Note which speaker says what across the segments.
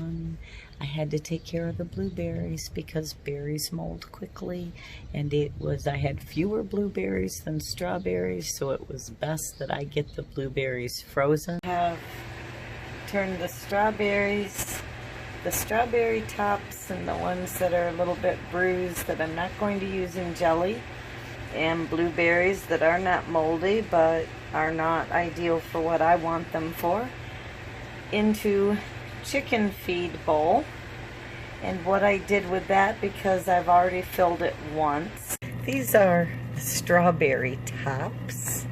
Speaker 1: I had to take care of the blueberries because berries mold quickly, and I had fewer blueberries than strawberries, so it was best that I get the blueberries frozen. I have turned the strawberry tops and the ones that are a little bit bruised that I'm not going to use in jelly, and blueberries that are not moldy but are not ideal for what I want them for, into chicken feed bowl. And what I did with that, because I've already filled it once, these are strawberry tops,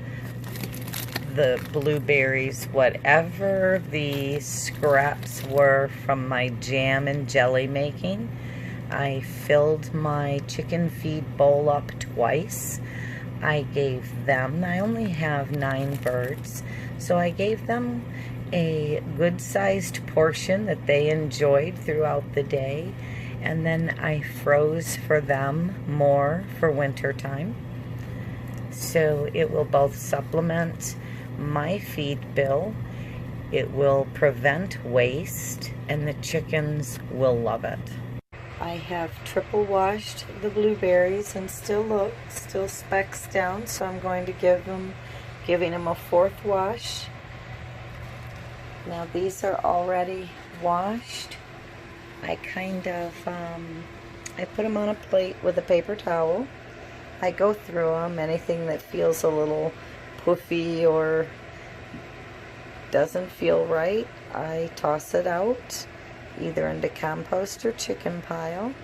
Speaker 1: the blueberries, whatever the scraps were from my jam and jelly making. I filled my chicken feed bowl up twice. I gave them, I only have 9 birds, so I gave them a good-sized portion that they enjoyed throughout the day, and then I froze for them more for winter time. So it will both supplement my feed bill, it will prevent waste, and the chickens will love it. I have triple washed the blueberries and still specks down, so I'm going to giving them a 4th wash. Now these are already washed. I I put them on a plate with a paper towel. I go through them. Anything that feels a little puffy or doesn't feel right, I toss it out, either into compost or chicken pile.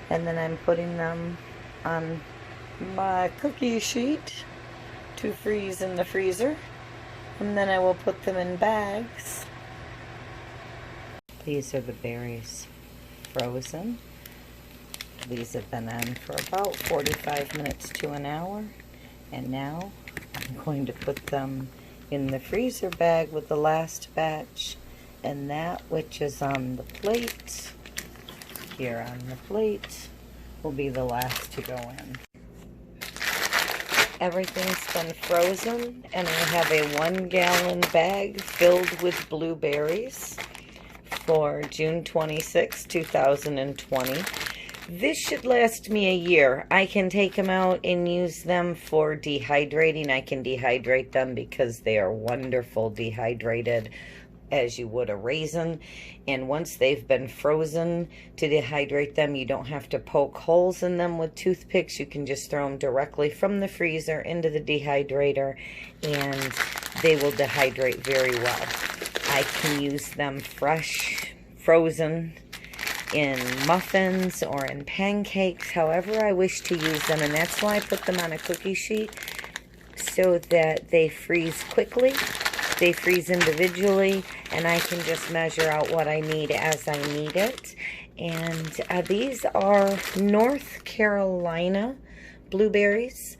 Speaker 1: And then I'm putting them on my cookie sheet to freeze in the freezer. And then I will put them in bags. These are the berries frozen. These have been on for about 45 minutes to an hour. And now I'm going to put them in the freezer bag with the last batch. And that which is on the plate, here on the plate, will be the last to go in. Everything's been frozen, and I have a 1-gallon bag filled with blueberries for June 26, 2020. This should last me a year. I can take them out and use them for dehydrating. I can dehydrate them because they are wonderful dehydrated, as you would a raisin. And once they've been frozen, to dehydrate them, you don't have to poke holes in them with toothpicks. You can just throw them directly from the freezer into the dehydrator, and they will dehydrate very well. I can use them fresh, frozen, in muffins or in pancakes, however I wish to use them. And that's why I put them on a cookie sheet, so that they freeze quickly. They freeze individually, and I can just measure out what I need as I need it. And these are North Carolina blueberries.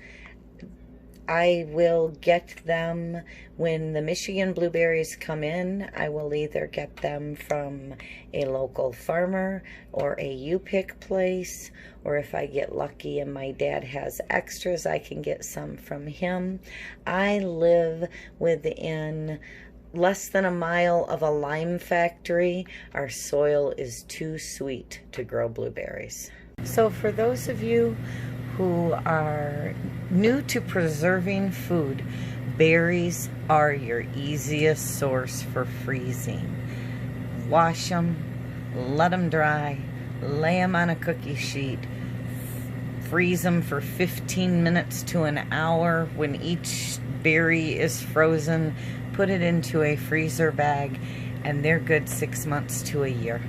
Speaker 1: I will get them when the Michigan blueberries come in. I will either get them from a local farmer or a U-Pick place, or if I get lucky and my dad has extras, I can get some from him. I live within less than a mile of a lime factory. Our soil is too sweet to grow blueberries. So for those of you who are new to preserving food, berries are your easiest source for freezing. Wash them, let them dry, lay them on a cookie sheet, freeze them for 15 minutes to an hour. When each berry is frozen, put it into a freezer bag, and they're good 6 months to a year.